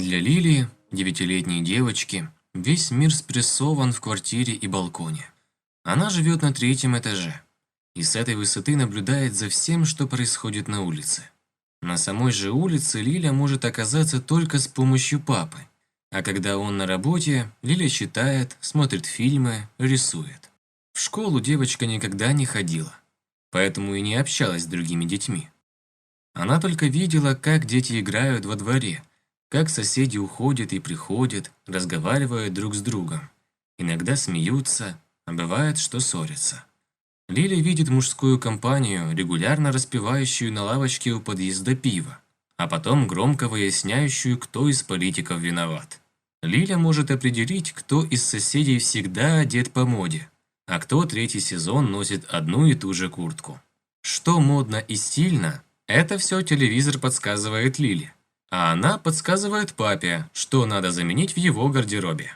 Для Лили, девятилетней девочки, весь мир спрессован в квартире и балконе. Она живет на третьем этаже и с этой высоты наблюдает за всем, что происходит на улице. На самой же улице Лиля может оказаться только с помощью папы, а когда он на работе, Лиля читает, смотрит фильмы, рисует. В школу девочка никогда не ходила, поэтому и не общалась с другими детьми. Она только видела, как дети играют во дворе, как соседи уходят и приходят, разговаривают друг с другом. Иногда смеются, а бывает, что ссорятся. Лиля видит мужскую компанию, регулярно распивающую на лавочке у подъезда пиво, а потом громко выясняющую, кто из политиков виноват. Лиля может определить, кто из соседей всегда одет по моде, а кто третий сезон носит одну и ту же куртку. Что модно и стильно, это все телевизор подсказывает Лиле, а она подсказывает папе, что надо заменить в его гардеробе.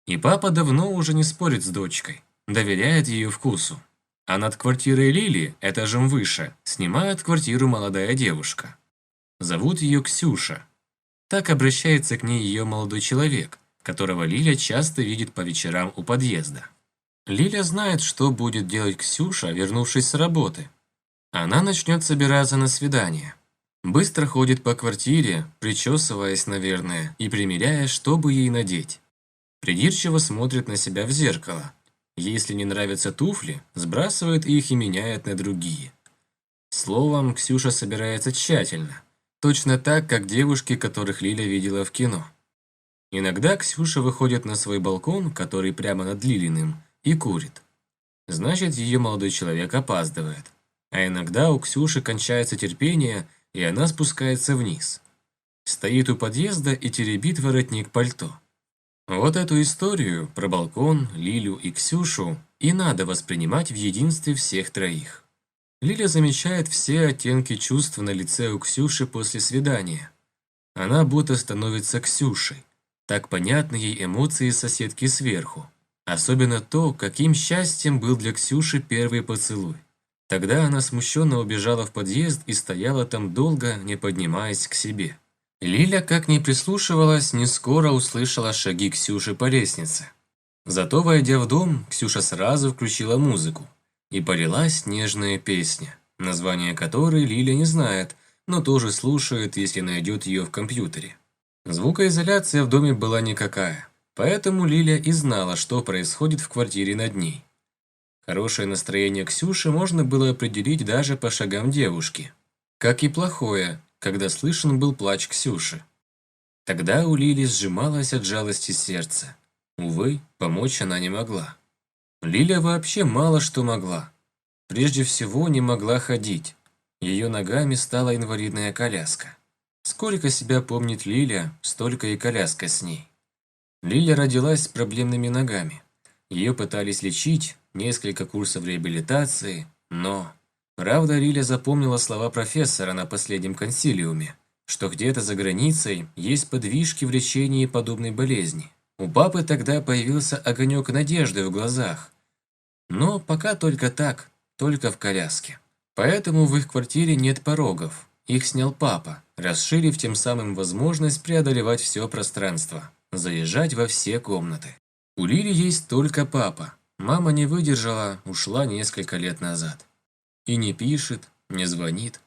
И папа давно уже не спорит с дочкой, доверяет ее вкусу. А над квартирой Лили, этажом выше, снимает квартиру молодая девушка. Зовут ее Ксюша. Так обращается к ней ее молодой человек, которого Лиля часто видит по вечерам у подъезда. Лиля знает, что будет делать Ксюша, вернувшись с работы. Она начнет собираться на свидание. Быстро ходит по квартире, причесываясь, наверное, и примеряя, что бы ей надеть. Придирчиво смотрит на себя в зеркало. Если не нравятся туфли, сбрасывает их и меняет на другие. Словом, Ксюша собирается тщательно. Точно так, как девушки, которых Лиля видела в кино. Иногда Ксюша выходит на свой балкон, который прямо над Лилиным, и курит. Значит, ее молодой человек опаздывает. А иногда у Ксюши кончается терпение, и она спускается вниз. Стоит у подъезда и теребит воротник пальто. Вот эту историю про балкон, Лилю и Ксюшу и надо воспринимать в единстве всех троих. Лиля замечает все оттенки чувств на лице у Ксюши после свидания. Она будто становится Ксюшей. Так понятны ей эмоции соседки сверху. Особенно то, каким счастьем был для Ксюши первый поцелуй. Тогда она смущенно убежала в подъезд и стояла там долго, не поднимаясь к себе. Лиля, как ни прислушивалась, не скоро услышала шаги Ксюши по лестнице. Зато, войдя в дом, Ксюша сразу включила музыку. И полилась нежная песня, название которой Лиля не знает, но тоже слушает, если найдет ее в компьютере. Звукоизоляция в доме была никакая, поэтому Лиля и знала, что происходит в квартире над ней. Хорошее настроение Ксюши можно было определить даже по шагам девушки. Как и плохое, когда слышен был плач Ксюши. Тогда у Лили сжималось от жалости сердце. Увы, помочь она не могла. Лиля вообще мало что могла. Прежде всего, не могла ходить. Ее ногами стала инвалидная коляска. Сколько себя помнит Лиля, столько и коляска с ней. Лиля родилась с проблемными ногами. Ее пытались лечить, несколько курсов реабилитации, но... Правда, Лиля запомнила слова профессора на последнем консилиуме, что где-то за границей есть подвижки в лечении подобной болезни. У папы тогда появился огонек надежды в глазах. Но пока только так, только в коляске. Поэтому в их квартире нет порогов. Их снял папа, расширив тем самым возможность преодолевать все пространство, заезжать во все комнаты. У Лили есть только папа. Мама не выдержала, ушла несколько лет назад. И не пишет, не звонит.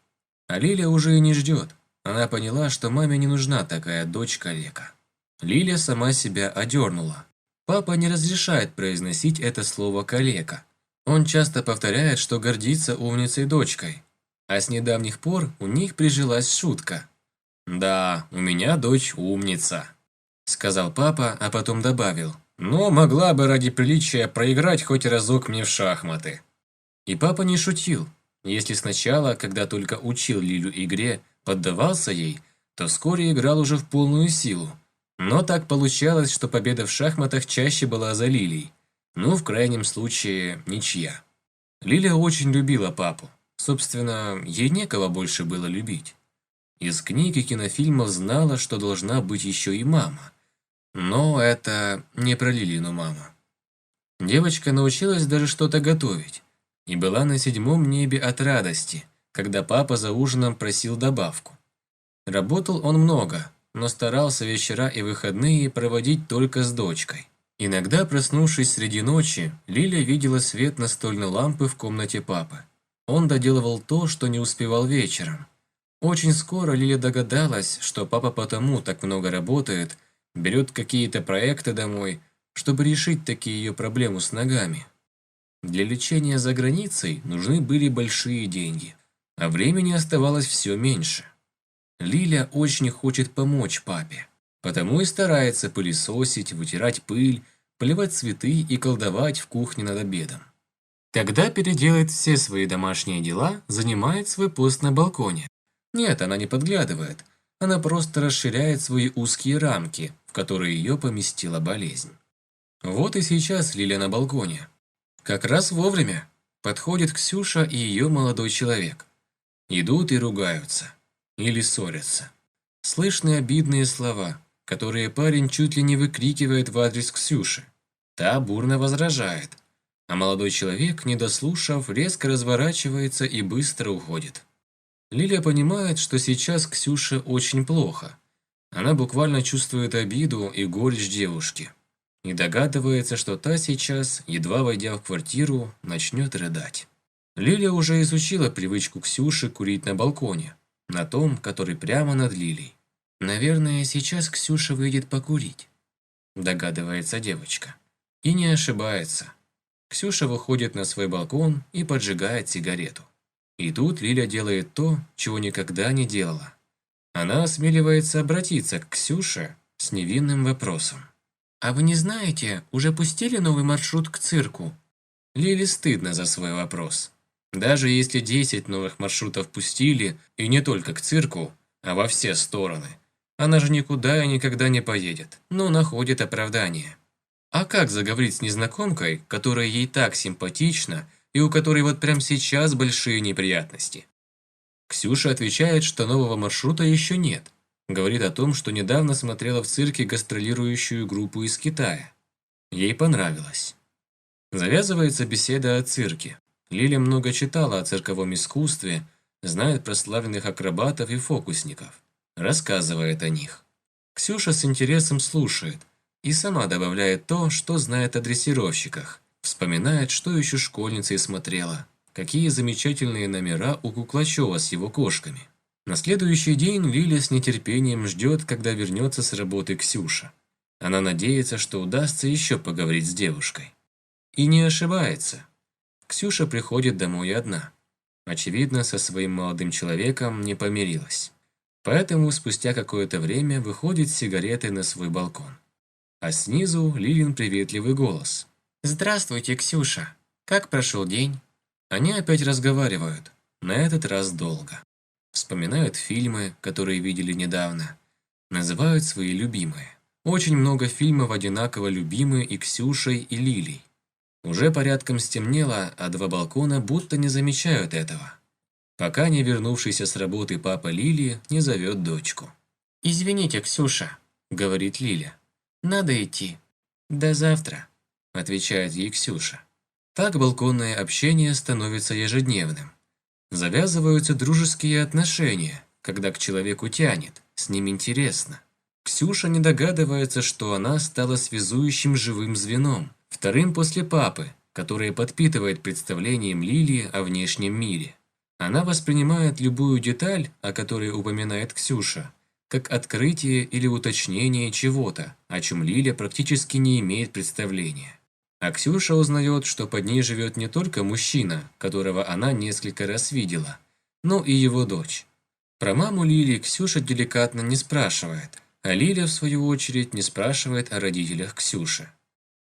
А Лиля уже и не ждет. Она поняла, что маме не нужна такая дочь-калека. Лиля сама себя одернула. Папа не разрешает произносить это слово «калека». Он часто повторяет, что гордится умницей дочкой. А с недавних пор у них прижилась шутка. «Да, у меня дочь умница», – сказал папа, а потом добавил. «Но могла бы ради приличия проиграть хоть разок мне в шахматы». И папа не шутил. Если сначала, когда только учил Лилю игре, поддавался ей, то вскоре играл уже в полную силу. Но так получалось, что победа в шахматах чаще была за Лилей. Ну, в крайнем случае, ничья. Лиля очень любила папу. Собственно, ей некого больше было любить. Из книг и кинофильмов знала, что должна быть еще и мама. Но это не про Лилину маму. Девочка научилась даже что-то готовить. И была на 7-м небе от радости, когда папа за ужином просил добавку. Работал он много, но старался вечера и выходные проводить только с дочкой. Иногда, проснувшись среди ночи, Лиля видела свет настольной лампы в комнате папы. Он доделывал то, что не успевал вечером. Очень скоро Лиля догадалась, что папа потому так много работает, берет какие-то проекты домой, чтобы решить такие ее проблему с ногами. Для лечения за границей нужны были большие деньги, а времени оставалось все меньше. Лиля очень хочет помочь папе, потому и старается пылесосить, вытирать пыль, поливать цветы и колдовать в кухне над обедом. Когда переделает все свои домашние дела, занимает свой пост на балконе. Нет, она не подглядывает, она просто расширяет свои узкие рамки, в которые ее поместила болезнь. Вот и сейчас Лиля на балконе. Как раз вовремя подходит Ксюша и ее молодой человек. Идут и ругаются. Или ссорятся. Слышны обидные слова, которые парень чуть ли не выкрикивает в адрес Ксюши. Та бурно возражает, а молодой человек, не дослушав, резко разворачивается и быстро уходит. Лиля понимает, что сейчас Ксюше очень плохо. Она буквально чувствует обиду и горечь девушки. И догадывается, что та сейчас, едва войдя в квартиру, начнет рыдать. Лиля уже изучила привычку Ксюши курить на балконе, на том, который прямо над Лилей. «Наверное, сейчас Ксюша выйдет покурить», – догадывается девочка. И не ошибается. Ксюша выходит на свой балкон и поджигает сигарету. И тут Лиля делает то, чего никогда не делала. Она осмеливается обратиться к Ксюше с невинным вопросом. «А вы не знаете, уже пустили новый маршрут к цирку?» Лиле стыдно за свой вопрос. Даже если 10 новых маршрутов пустили, и не только к цирку, а во все стороны, она же никуда и никогда не поедет, но находит оправдание. А как заговорить с незнакомкой, которая ей так симпатична, и у которой вот прямо сейчас большие неприятности? Ксюша отвечает, что нового маршрута еще нет. Говорит о том, что недавно смотрела в цирке гастролирующую группу из Китая. Ей понравилось. Завязывается беседа о цирке. Лиля много читала о цирковом искусстве, знает прославленных акробатов и фокусников. Рассказывает о них. Ксюша с интересом слушает и сама добавляет то, что знает о дрессировщиках. Вспоминает, что еще школьницей смотрела, какие замечательные номера у Куклачева с его кошками. На следующий день Лиля с нетерпением ждет, когда вернется с работы Ксюша. Она надеется, что удастся еще поговорить с девушкой. И не ошибается. Ксюша приходит домой одна. Очевидно, со своим молодым человеком не помирилась. Поэтому спустя какое-то время выходит с сигаретой на свой балкон. А снизу Лилин приветливый голос. «Здравствуйте, Ксюша. Как прошел день?» Они опять разговаривают, на этот раз долго. Вспоминают фильмы, которые видели недавно. Называют свои любимые. Очень много фильмов одинаково любимы и Ксюшей, и Лилей. Уже порядком стемнело, а два балкона будто не замечают этого. Пока не вернувшийся с работы папа Лили не зовет дочку. «Извините, Ксюша», — говорит Лиля. «Надо идти». «До завтра», — отвечает ей Ксюша. Так балконное общение становится ежедневным. Завязываются дружеские отношения, когда к человеку тянет, с ним интересно. Ксюша не догадывается, что она стала связующим живым звеном, вторым после папы, который подпитывает представлением Лилии о внешнем мире. Она воспринимает любую деталь, о которой упоминает Ксюша, как открытие или уточнение чего-то, о чем Лиля практически не имеет представления. А Ксюша узнает, что под ней живет не только мужчина, которого она несколько раз видела, но и его дочь. Про маму Лили Ксюша деликатно не спрашивает, а Лиля, в свою очередь, не спрашивает о родителях Ксюши.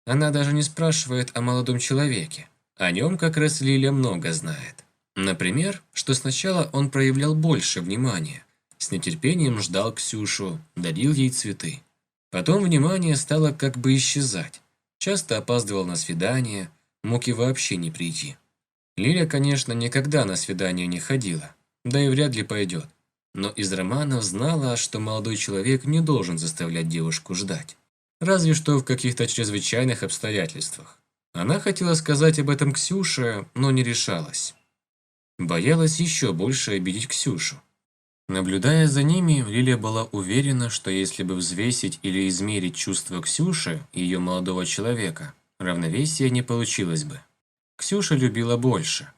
Она даже не спрашивает о молодом человеке. О нем как раз Лиля много знает. Например, что сначала он проявлял больше внимания, с нетерпением ждал Ксюшу, дарил ей цветы. Потом внимание стало как бы исчезать. Часто опаздывал на свидание, мог и вообще не прийти. Лиля, конечно, никогда на свидание не ходила, да и вряд ли пойдет. Но из романов знала, что молодой человек не должен заставлять девушку ждать. Разве что в каких-то чрезвычайных обстоятельствах. Она хотела сказать об этом Ксюше, но не решалась. Боялась еще больше обидеть Ксюшу. Наблюдая за ними, Лиля была уверена, что если бы взвесить или измерить чувства Ксюши и ее молодого человека, равновесия не получилось бы. Ксюша любила больше,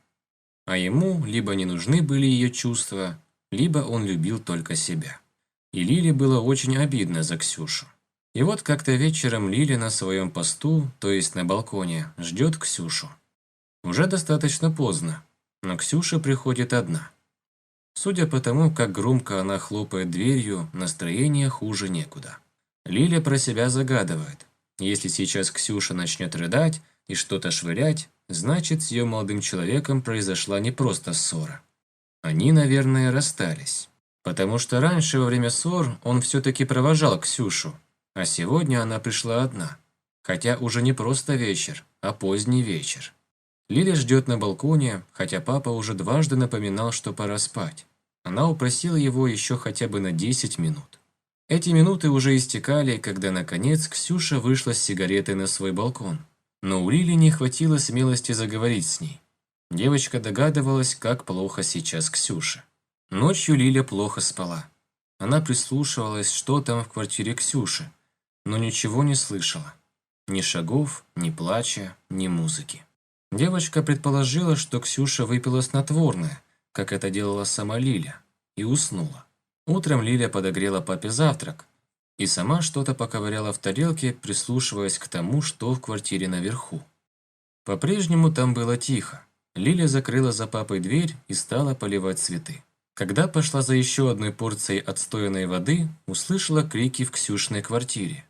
а ему либо не нужны были ее чувства, либо он любил только себя. И Лиле было очень обидно за Ксюшу. И вот как-то вечером Лиля на своем посту, то есть на балконе, ждет Ксюшу. Уже достаточно поздно, но Ксюша приходит одна. Судя по тому, как громко она хлопает дверью, настроение хуже некуда. Лиля про себя загадывает. Если сейчас Ксюша начнет рыдать и что-то швырять, значит, с ее молодым человеком произошла не просто ссора. Они, наверное, расстались. Потому что раньше, во время ссор, он все-таки провожал Ксюшу, а сегодня она пришла одна. Хотя уже не просто вечер, а поздний вечер. Лиля ждет на балконе, хотя папа уже дважды напоминал, что пора спать. Она упросила его еще хотя бы на 10 минут. Эти минуты уже истекали, когда, наконец, Ксюша вышла с сигаретой на свой балкон. Но у Лили не хватило смелости заговорить с ней. Девочка догадывалась, как плохо сейчас Ксюше. Ночью Лиля плохо спала. Она прислушивалась, что там в квартире Ксюши, но ничего не слышала. Ни шагов, ни плача, ни музыки. Девочка предположила, что Ксюша выпила снотворное, как это делала сама Лиля, и уснула. Утром Лиля подогрела папе завтрак и сама что-то поковыряла в тарелке, прислушиваясь к тому, что в квартире наверху. По-прежнему там было тихо. Лиля закрыла за папой дверь и стала поливать цветы. Когда пошла за еще одной порцией отстоянной воды, услышала крики в Ксюшиной квартире.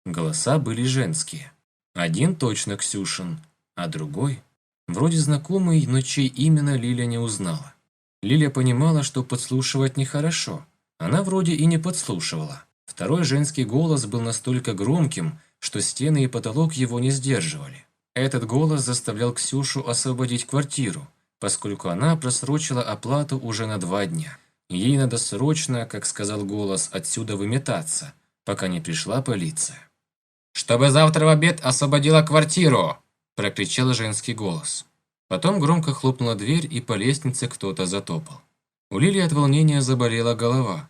Голоса были женские. Один точно Ксюшин, а другой вроде знакомый, но чей именно Лиля не узнала. Лиля понимала, что подслушивать нехорошо. Она вроде и не подслушивала. Второй женский голос был настолько громким, что стены и потолок его не сдерживали. Этот голос заставлял Ксюшу освободить квартиру, поскольку она просрочила оплату уже на 2 дня. Ей надо срочно, как сказал голос, отсюда выметаться, пока не пришла полиция. «Чтобы завтра в обед освободила квартиру!» – прокричал женский голос. Потом громко хлопнула дверь, и по лестнице кто-то затопал. У Лили от волнения заболела голова.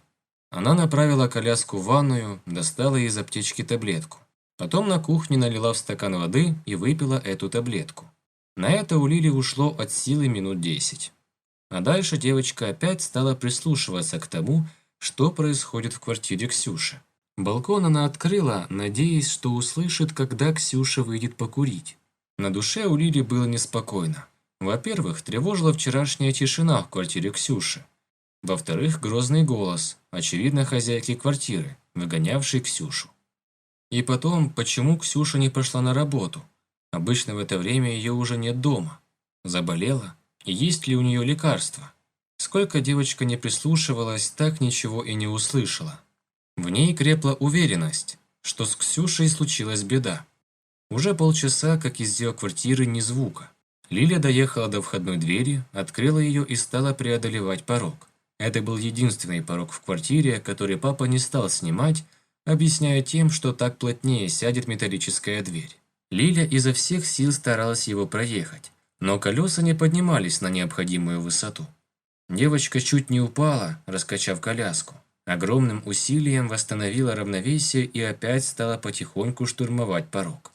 Она направила коляску в ванную, достала из аптечки таблетку. Потом на кухне налила в стакан воды и выпила эту таблетку. На это у Лили ушло от силы минут 10. А дальше девочка опять стала прислушиваться к тому, что происходит в квартире Ксюши. Балкон она открыла, надеясь, что услышит, когда Ксюша выйдет покурить. На душе у Лили было неспокойно. Во-первых, тревожила вчерашняя тишина в квартире Ксюши. Во-вторых, грозный голос, очевидно, хозяйки квартиры, выгонявшей Ксюшу. И потом, почему Ксюша не пошла на работу? Обычно в это время ее уже нет дома. Заболела? И есть ли у нее лекарства? Сколько девочка не прислушивалась, так ничего и не услышала. В ней крепла уверенность, что с Ксюшей случилась беда. Уже полчаса, как из ее квартиры ни звука. Лиля доехала до входной двери, открыла ее и стала преодолевать порог. Это был единственный порог в квартире, который папа не стал снимать, объясняя тем, что так плотнее сядет металлическая дверь. Лиля изо всех сил старалась его проехать, но колеса не поднимались на необходимую высоту. Девочка чуть не упала, раскачав коляску. Огромным усилием восстановила равновесие и опять стала потихоньку штурмовать порог.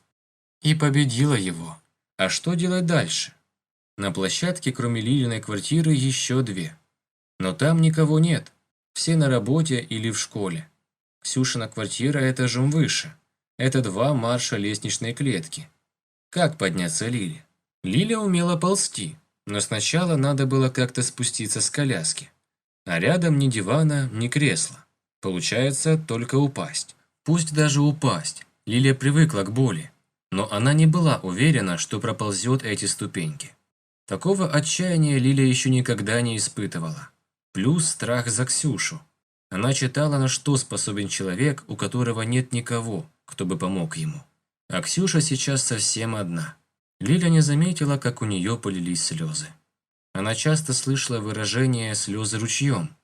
И победила его. А что делать дальше? На площадке, кроме Лилиной квартиры, еще 2. Но там никого нет. Все на работе или в школе. Ксюшина квартира этажом выше. Это 2 марша лестничной клетки. Как подняться Лиле? Лиля умела ползти, но сначала надо было как-то спуститься с коляски. А рядом ни дивана, ни кресла. Получается только упасть. Пусть даже упасть. Лиля привыкла к боли. Но она не была уверена, что проползет эти ступеньки. Такого отчаяния Лиля еще никогда не испытывала. Плюс страх за Ксюшу. Она читала, на что способен человек, у которого нет никого, кто бы помог ему. А Ксюша сейчас совсем одна. Лиля не заметила, как у нее полились слезы. Она часто слышала выражение «слезы ручьем».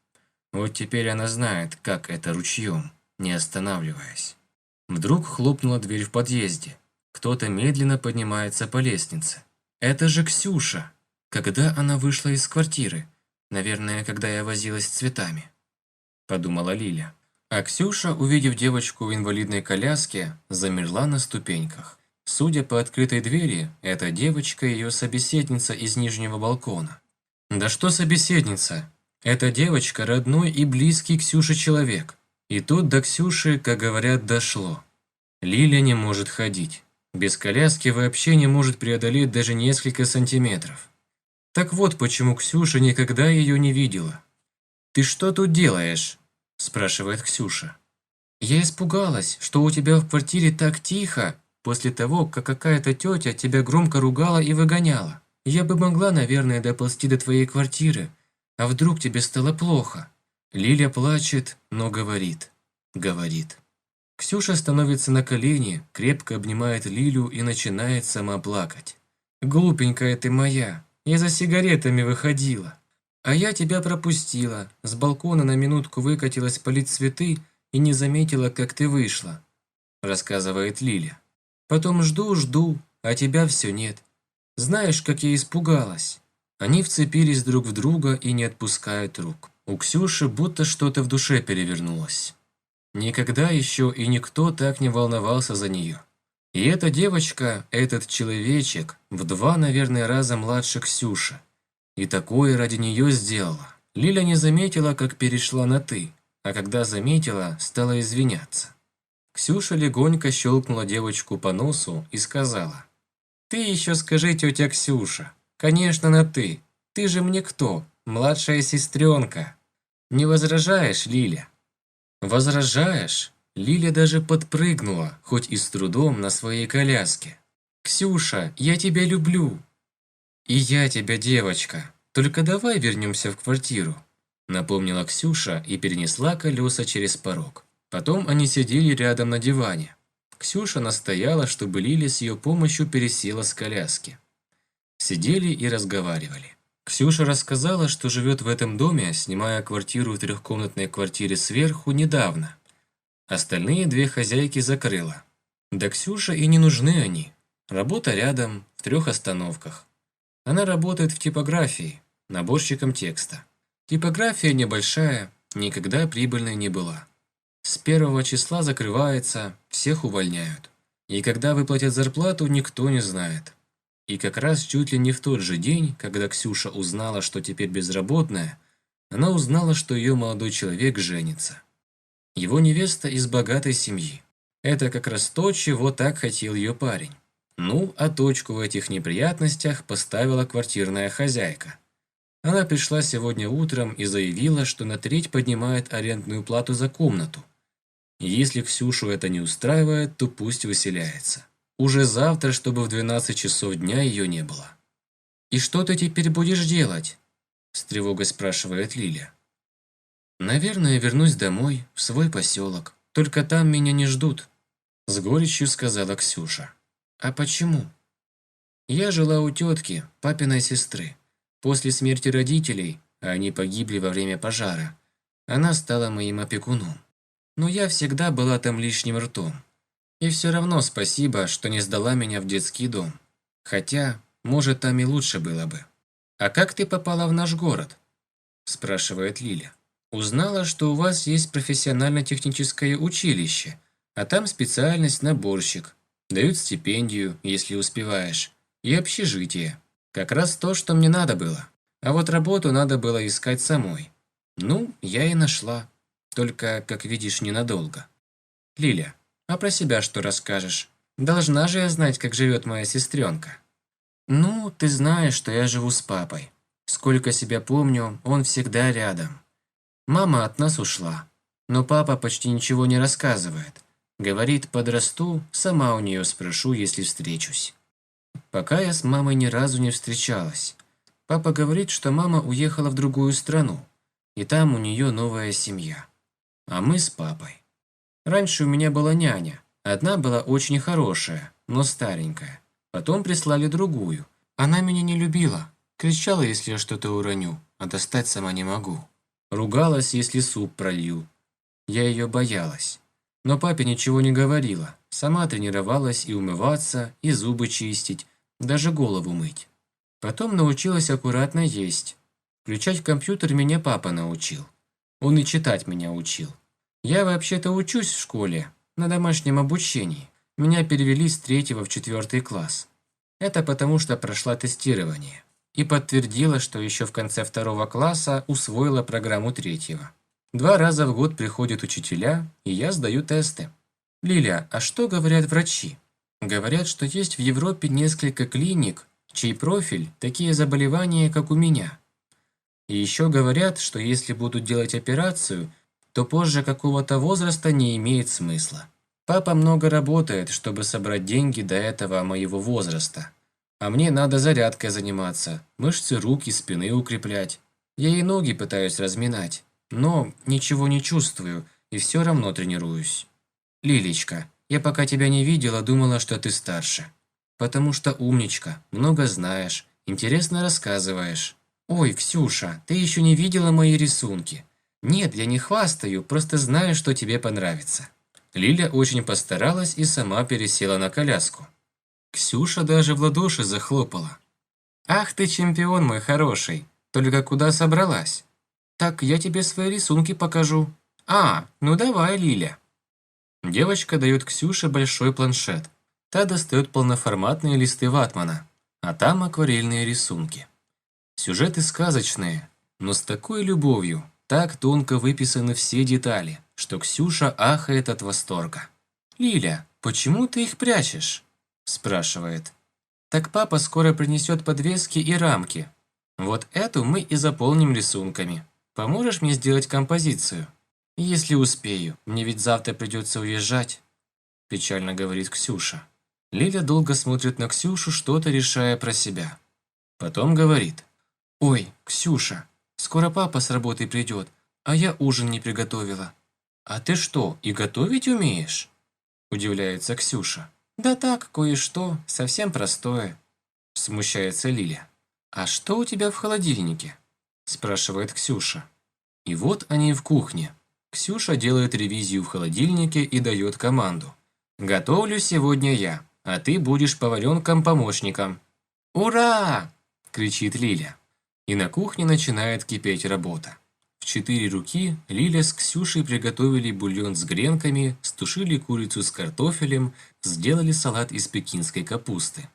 Вот теперь она знает, как это ручьем, не останавливаясь. Вдруг хлопнула дверь в подъезде. Кто-то медленно поднимается по лестнице. Это же Ксюша. Когда она вышла из квартиры? Наверное, когда я возилась с цветами. подумала Лиля. А Ксюша, увидев девочку в инвалидной коляске, замерла на ступеньках. Судя по открытой двери, эта девочка ее собеседница из нижнего балкона. Да что собеседница? Эта девочка родной и близкий Ксюше человек. И тут до Ксюши, как говорят, дошло. Лиля не может ходить. Без коляски вообще не может преодолеть даже несколько сантиметров. Так вот почему Ксюша никогда ее не видела. «Ты что тут делаешь?» – спрашивает Ксюша. «Я испугалась, что у тебя в квартире так тихо, после того, как какая-то тетя тебя громко ругала и выгоняла. Я бы могла, наверное, доползти до твоей квартиры, а вдруг тебе стало плохо?» Лиля плачет, но говорит. Ксюша становится на колени, крепко обнимает Лилю и начинает сама плакать. «Глупенькая ты моя, я за сигаретами выходила. А я тебя пропустила, с балкона на минутку выкатилась полить цветы и не заметила, как ты вышла», рассказывает Лиля. «Потом жду, а тебя все нет. Знаешь, как я испугалась». Они вцепились друг в друга и не отпускают рук. У Ксюши будто что-то в душе перевернулось. Никогда еще и никто так не волновался за нее. И эта девочка, этот человечек, в 2, наверное, раза младше Ксюши. И такое ради нее сделала. Лиля не заметила, как перешла на «ты», а когда заметила, стала извиняться. Ксюша легонько щелкнула девочку по носу и сказала: «Ты еще скажи, тетя Ксюша, конечно, на «ты». Ты же мне кто? Младшая сестренка. Не возражаешь, Лиля?» «Возражаешь?» Лиля даже подпрыгнула, хоть и с трудом, на своей коляске. «Ксюша, я тебя люблю!» «И я тебя, девочка. Только давай вернемся в квартиру», напомнила Ксюша и перенесла колеса через порог. Потом они сидели рядом на диване. Ксюша настояла, чтобы Лиля с ее помощью пересела с коляски. Сидели и разговаривали. Ксюша рассказала, что живет в этом доме, снимая квартиру в 3-комнатной квартире сверху недавно. Остальные 2 хозяйки закрыла. Да Ксюше и не нужны они. Работа рядом, в 3 остановках. Она работает в типографии, наборщиком текста. Типография небольшая, никогда прибыльной не была. С 1 числа закрывается, всех увольняют. И когда выплатят зарплату, никто не знает. И как раз чуть ли не в тот же день, когда Ксюша узнала, что теперь безработная, она узнала, что ее молодой человек женится. Его невеста из богатой семьи. Это как раз то, чего так хотел ее парень. Ну, а точку в этих неприятностях поставила квартирная хозяйка. Она пришла сегодня утром и заявила, что на треть поднимает арендную плату за комнату. И если Ксюшу это не устраивает, то пусть выселяется. Уже завтра, чтобы в 12 часов дня ее не было. «И что ты теперь будешь делать?» с тревогой спрашивает Лиля. «Наверное, вернусь домой, в свой поселок. Только там меня не ждут», с горечью сказала Ксюша. «А почему?» «Я жила у тетки, папиной сестры. После смерти родителей, а они погибли во время пожара, она стала моим опекуном. Но я всегда была там лишним ртом. И все равно спасибо, что не сдала меня в детский дом. Хотя, может, там и лучше было бы». «А как ты попала в наш город?» спрашивает Лиля. «Узнала, что у вас есть профессионально-техническое училище, а там специальность наборщик. Дают стипендию, если успеваешь, и общежитие. Как раз то, что мне надо было. А вот работу надо было искать самой. Ну, я и нашла. Только, как видишь, ненадолго. Лиля, а про себя что расскажешь? Должна же я знать, как живет моя сестренка». «Ну, ты знаешь, что я живу с папой. Сколько себя помню, он всегда рядом. Мама от нас ушла, но папа почти ничего не рассказывает. Говорит, подрасту, сама у нее спрошу, если встречусь. Пока я с мамой ни разу не встречалась. Папа говорит, что мама уехала в другую страну, и там у нее новая семья. А мы с папой. Раньше у меня была няня. Одна была очень хорошая, но старенькая. Потом прислали другую. Она меня не любила. Кричала, если я что-то уроню, а достать сама не могу. Ругалась, если суп пролью. Я ее боялась. Но папе ничего не говорила. Сама тренировалась и умываться, и зубы чистить, даже голову мыть. Потом научилась аккуратно есть. Включать компьютер меня папа научил. Он и читать меня учил. Я вообще-то учусь в школе, на домашнем обучении. Меня перевели с 3-го в 4-й класс. Это потому, что прошла тестирование. И подтвердила, что еще в конце 2-го класса усвоила программу 3-го. 2 раза в год приходят учителя, и я сдаю тесты. Лиля, а что говорят врачи? Говорят, что есть в Европе несколько клиник, чей профиль – такие заболевания, как у меня. И еще говорят, что если будут делать операцию, то позже какого-то возраста не имеет смысла. Папа много работает, чтобы собрать деньги до этого моего возраста. А мне надо зарядкой заниматься, мышцы рук и спины укреплять. Я и ноги пытаюсь разминать, но ничего не чувствую и все равно тренируюсь. Лилечка, я пока тебя не видела, думала, что ты старше. Потому что умничка, много знаешь, интересно рассказываешь. Ой, Ксюша, ты еще не видела мои рисунки. Нет, я не хвастаю, просто знаю, что тебе понравится. Лиля очень постаралась и сама пересела на коляску. Ксюша даже в ладоши захлопала. «Ах ты чемпион мой хороший, только куда собралась? Так я тебе свои рисунки покажу. А, ну давай, Лиля». Девочка дает Ксюше большой планшет. Та достает полноформатные листы ватмана, а там акварельные рисунки. Сюжеты сказочные, но с такой любовью, так тонко выписаны все детали, что Ксюша ахает от восторга. «Лиля, почему ты их прячешь?» – спрашивает. «Так папа скоро принесет подвески и рамки. Вот эту мы и заполним рисунками. Поможешь мне сделать композицию?» «Если успею, мне ведь завтра придется уезжать», – печально говорит Ксюша. Лиля долго смотрит на Ксюшу, что-то решая про себя. Потом говорит. «Ой, Ксюша, скоро папа с работы придет, а я ужин не приготовила». «А ты что, и готовить умеешь?» – удивляется Ксюша. «Да так, кое-что, совсем простое», – смущается Лиля. «А что у тебя в холодильнике?» – спрашивает Ксюша. И вот они в кухне. Ксюша делает ревизию в холодильнике и дает команду. «Готовлю сегодня я, а ты будешь поваренком-помощником». «Ура!» – кричит Лиля. И на кухне начинает кипеть работа. В 4 руки Лиля с Ксюшей приготовили бульон с гренками, стушили курицу с картофелем, сделали салат из пекинской капусты.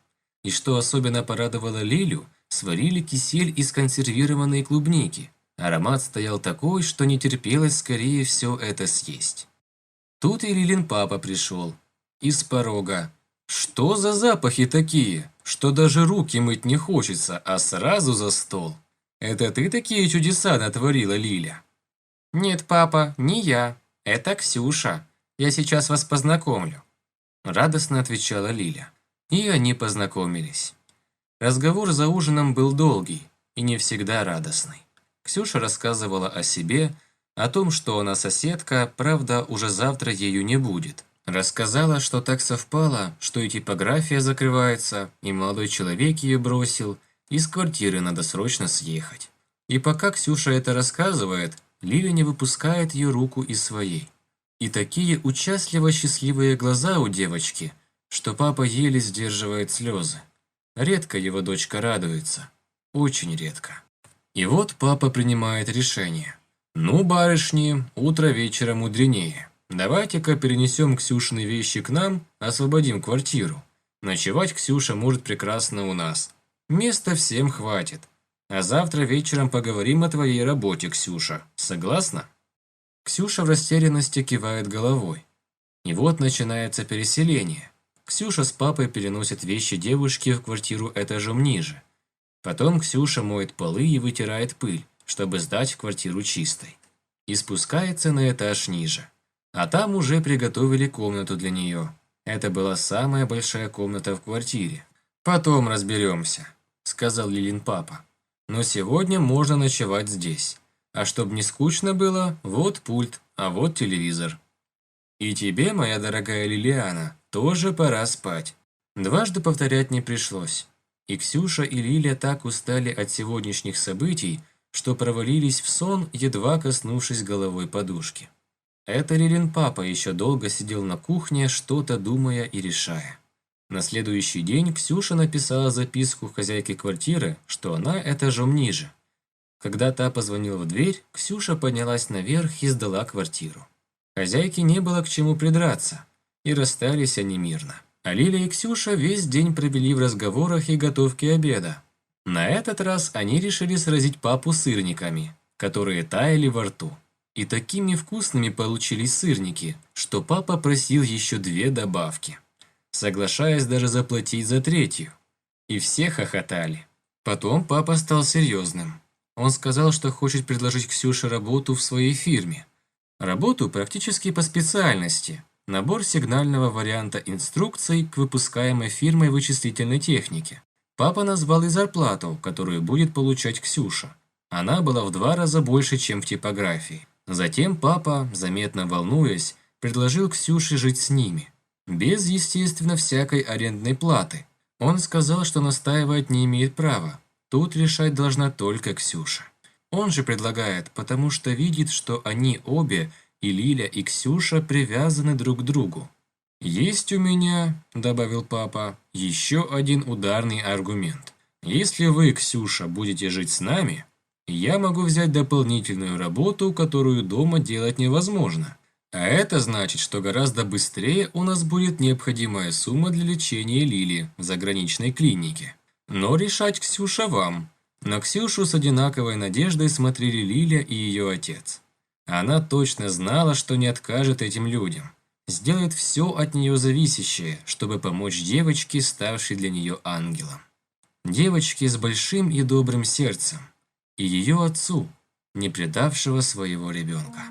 И что особенно порадовало Лилю, сварили кисель из консервированной клубники. Аромат стоял такой, что не терпелось скорее все это съесть. Тут и Лилин папа пришел. Из порога. «Что за запахи такие, что даже руки мыть не хочется, а сразу за стол? Это ты такие чудеса натворила, Лиля?» «Нет, папа, не я. Это Ксюша. Я сейчас вас познакомлю», – радостно отвечала Лиля. И они познакомились. Разговор за ужином был долгий и не всегда радостный. Ксюша рассказывала о себе, о том, что она соседка, правда, уже завтра ею не будет. Рассказала, что так совпало, что и типография закрывается, и молодой человек ее бросил, и с квартиры надо срочно съехать. И пока Ксюша это рассказывает, Лиля не выпускает ее руку из своей. И такие участливо-счастливые глаза у девочки, что папа еле сдерживает слезы. Редко его дочка радуется. Очень редко. И вот папа принимает решение. «Ну, барышни, утро вечера мудренее. Давайте-ка перенесем Ксюшины вещи к нам, освободим квартиру. Ночевать Ксюша может прекрасно у нас. Места всем хватит. А завтра вечером поговорим о твоей работе, Ксюша. Согласна?» Ксюша в растерянности кивает головой. И вот начинается переселение. Ксюша с папой переносят вещи девушки в квартиру этажом ниже. Потом Ксюша моет полы и вытирает пыль, чтобы сдать квартиру чистой. И спускается на этаж ниже. А там уже приготовили комнату для нее. Это была самая большая комната в квартире. «Потом разберемся», – сказал Лилин папа. «Но сегодня можно ночевать здесь. А чтобы не скучно было, вот пульт, а вот телевизор. И тебе, моя дорогая Лилиана, тоже пора спать». Дважды повторять не пришлось. И Ксюша, и Лиля так устали от сегодняшних событий, что провалились в сон, едва коснувшись головой подушки. Это Лилин папа еще долго сидел на кухне, что-то думая и решая. На следующий день Ксюша написала записку хозяйке квартиры, что она этажом ниже. Когда та позвонила в дверь, Ксюша поднялась наверх и сдала квартиру. Хозяйке не было к чему придраться, и расстались они мирно. А Лиля и Ксюша весь день провели в разговорах и готовке обеда. На этот раз они решили сразить папу сырниками, которые таяли во рту. И такими вкусными получились сырники, что папа просил еще 2 добавки, соглашаясь даже заплатить за 3-ю. И все хохотали. Потом папа стал серьезным. Он сказал, что хочет предложить Ксюше работу в своей фирме. Работу практически по специальности. Набор сигнального варианта инструкций к выпускаемой фирмой вычислительной техники. Папа назвал и зарплату, которую будет получать Ксюша. Она была в 2 раза больше, чем в типографии. Затем папа, заметно волнуясь, предложил Ксюше жить с ними. Без, естественно, всякой арендной платы. Он сказал, что настаивать не имеет права. Тут решать должна только Ксюша. Он же предлагает, потому что видит, что они обе, и Лиля, и Ксюша, привязаны друг к другу. «Есть у меня, — добавил папа, — еще один ударный аргумент. Если вы, Ксюша, будете жить с нами, я могу взять дополнительную работу, которую дома делать невозможно. А это значит, что гораздо быстрее у нас будет необходимая сумма для лечения Лили в заграничной клинике. Но решать, Ксюша, вам». На Ксюшу с одинаковой надеждой смотрели Лиля и ее отец. Она точно знала, что не откажет этим людям. Сделает все от нее зависящее, чтобы помочь девочке, ставшей для нее ангелом. Девочке с большим и добрым сердцем. И ее отцу, не предавшего своего ребенка.